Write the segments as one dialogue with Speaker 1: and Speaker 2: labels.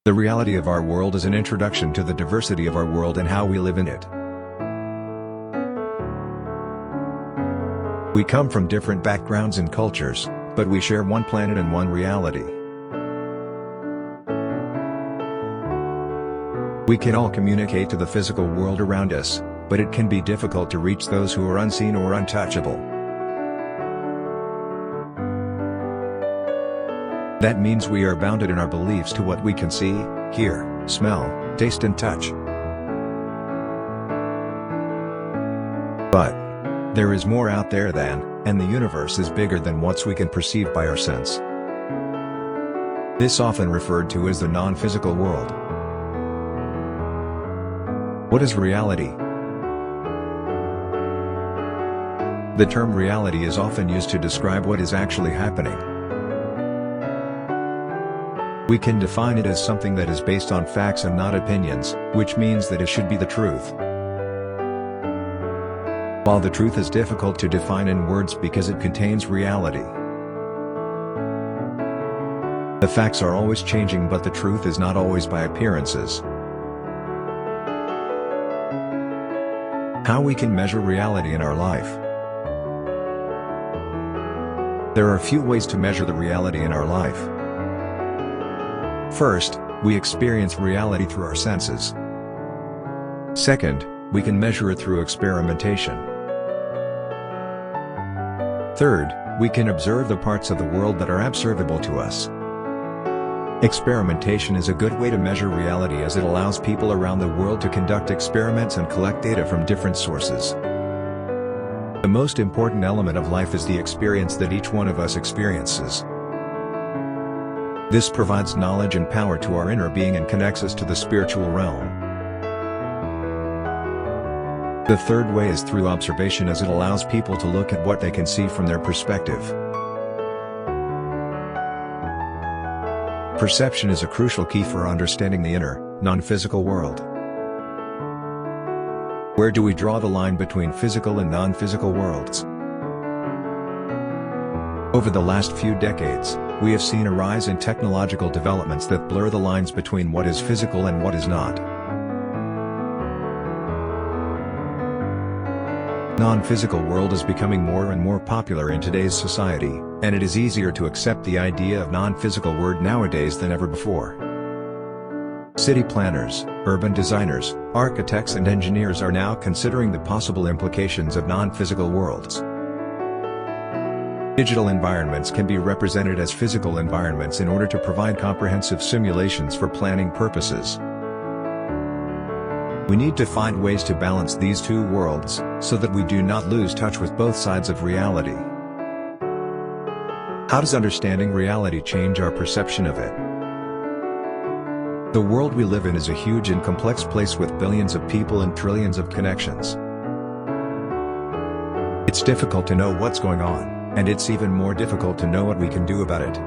Speaker 1: The reality of our world is an introduction to the diversity of our world and how we live in it. We come from different backgrounds and cultures, but we share one planet and one reality. We can all communicate to the physical world around us, but it can be difficult to reach those who are unseen or untouchable. That means we are bounded in our beliefs to what we can see, hear, smell, taste and touch. But there is more out there than, and the universe is bigger than what we can perceive by our sense. This often referred to as the non-physical world. What is reality? The term reality is often used to describe what is actually happening. We can define it as something that is based on facts and not opinions, which means that it should be the truth. While the truth is difficult to define in words because it contains reality. The facts are always changing, but the truth is not always by appearances. How we can measure reality in our life. There are a few ways to measure the reality in our life. First, we experience reality through our senses. Second, we can measure it through experimentation. Third, we can observe the parts of the world that are observable to us. Experimentation is a good way to measure reality as it allows people around the world to conduct experiments and collect data from different sources. The most important element of life is the experience that each one of us experiences. This provides knowledge and power to our inner being and connects us to the spiritual realm. The third way is through observation, as it allows people to look at what they can see from their perspective. Perception is a crucial key for understanding the inner, non-physical world. Where do we draw the line between physical and non-physical worlds? Over the last few decades, we have seen a rise in technological developments that blur the lines between what is physical and what is not. Non-physical world is becoming more and more popular in today's society, and it is easier to accept the idea of non-physical world nowadays than ever before. City planners, urban designers, architects and engineers are now considering the possible implications of non-physical worlds. Digital environments can be represented as physical environments in order to provide comprehensive simulations for planning purposes. We need to find ways to balance these two worlds, so that we do not lose touch with both sides of reality. How does understanding reality change our perception of it? The world we live in is a huge and complex place with billions of people and trillions of connections. It's difficult to know what's going on, and it's even more difficult to know what we can do about it.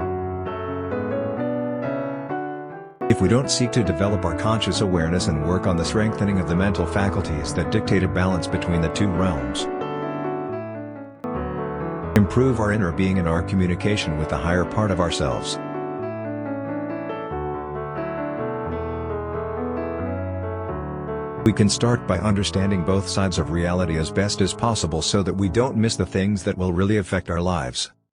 Speaker 1: If we don't seek to develop our conscious awareness and work on the strengthening of the mental faculties that dictate a balance between the two realms, improve our inner being and our communication with the higher part of ourselves. We can start by understanding both sides of reality as best as possible so that we don't miss the things that will really affect our lives.